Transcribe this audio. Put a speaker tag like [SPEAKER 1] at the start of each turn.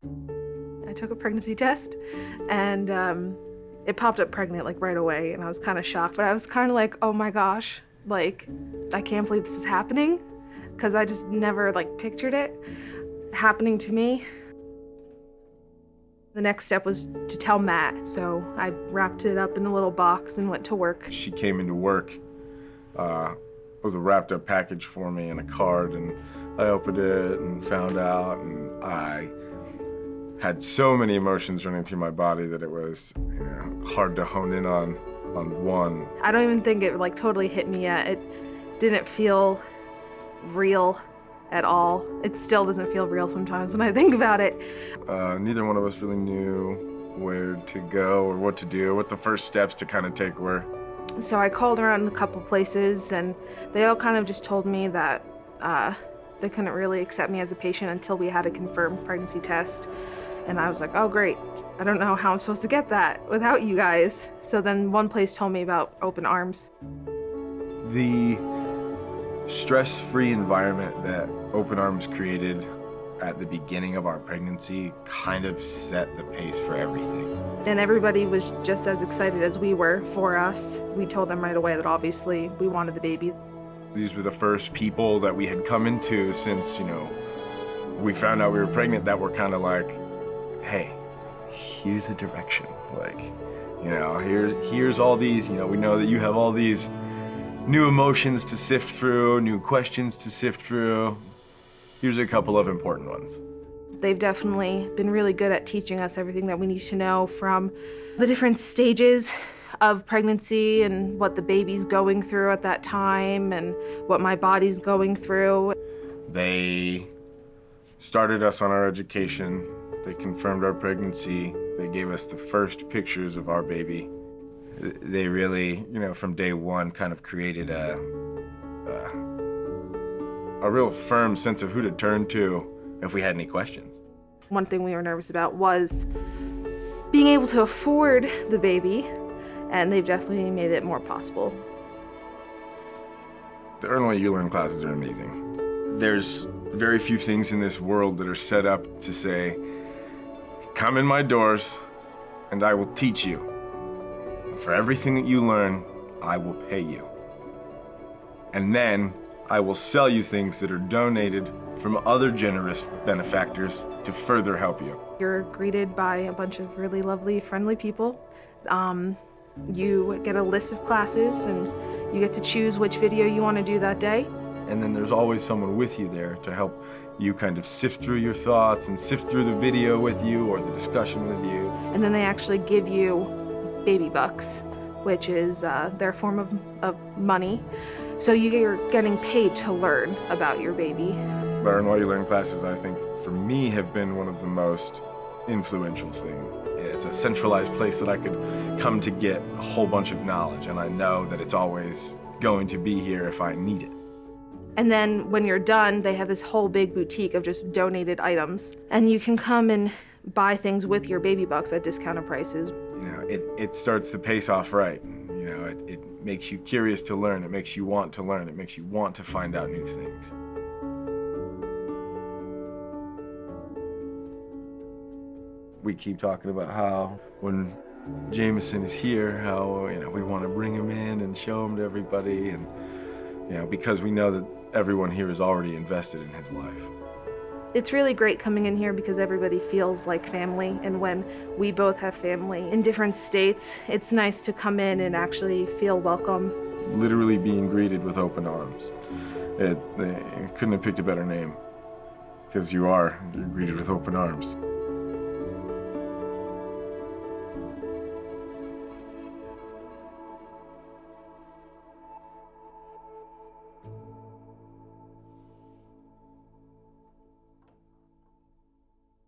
[SPEAKER 1] I took a pregnancy test and it popped up pregnant like right away, and I was kind of shocked, but I was kind of like, oh my gosh, like I can't believe this is happening, because I just never like pictured it happening to me. The next step was to tell Matt, so I wrapped it up in a little box and went to work.
[SPEAKER 2] She came into work with a wrapped up package for me and a card, and I opened it and found out, and I had so many emotions running through my body that it was, hard to hone in on one.
[SPEAKER 1] I don't even think it like totally hit me yet. It didn't feel real at all. It still doesn't feel real sometimes when I think about it.
[SPEAKER 2] Neither one of us really knew where to go or what to do, what the first steps to kind of take were.
[SPEAKER 1] So I called around a couple places, and they all kind of just told me that they couldn't really accept me as a patient until we had a confirmed pregnancy test. And I was like, oh great, I don't know how I'm supposed to get that without you guys. So then one place told me about open arms.
[SPEAKER 2] The stress-free environment that Open Arms created at the beginning of our pregnancy kind of set the pace for everything.
[SPEAKER 1] And everybody was just as excited as we were for us. We told them right away that obviously we wanted the baby.
[SPEAKER 2] These were the first people that we had come into since, we found out we were pregnant that were kind of like, hey, here's a direction. Like, here's all these, we know that you have all these new emotions to sift through, new questions to sift through. Here's a couple of important ones.
[SPEAKER 1] They've definitely been really good at teaching us everything that we need to know, from the different stages of pregnancy and what the baby's going through at that time and what my body's going through.
[SPEAKER 2] They started us on our education. They confirmed our pregnancy. They gave us the first pictures of our baby. They really, from day one kind of created a real firm sense of who to turn to if we had any questions.
[SPEAKER 1] One thing we were nervous about was being able to afford the baby, and they've definitely made it more possible.
[SPEAKER 2] The Earn What You Learn classes are amazing. There's very few things in this world that are set up to say, come in my doors and I will teach you. For everything that you learn, I will pay you. And then I will sell you things that are donated from other generous benefactors to further help you.
[SPEAKER 1] You're greeted by a bunch of really lovely, friendly people. You get a list of classes, and you get to choose which video you want to do that day.
[SPEAKER 2] And then there's always someone with you there to help you kind of sift through your thoughts and sift through the video with you or the discussion with you.
[SPEAKER 1] And then they actually give you baby bucks, which is their form of money. So you're getting paid to learn about your baby.
[SPEAKER 2] The Earn What You Learn classes, I think, for me, have been one of the most influential things. It's a centralized place that I could come to get a whole bunch of knowledge, and I know that it's always going to be here if I need it.
[SPEAKER 1] And then when you're done, they have this whole big boutique of just donated items, and you can come and buy things with your baby bucks at discounted prices.
[SPEAKER 2] It starts the pace off right. It makes you curious to learn. It makes you want to learn. It makes you want to find out new things. We keep talking about how when Jameson is here, how we want to bring him in and show him to everybody, and because we know that everyone here is already invested in his life.
[SPEAKER 1] It's really great coming in here because everybody feels like family, and when we both have family in different states, it's nice to come in and actually feel welcome.
[SPEAKER 2] Literally being greeted with open arms. They couldn't have picked a better name, because you're greeted with open arms.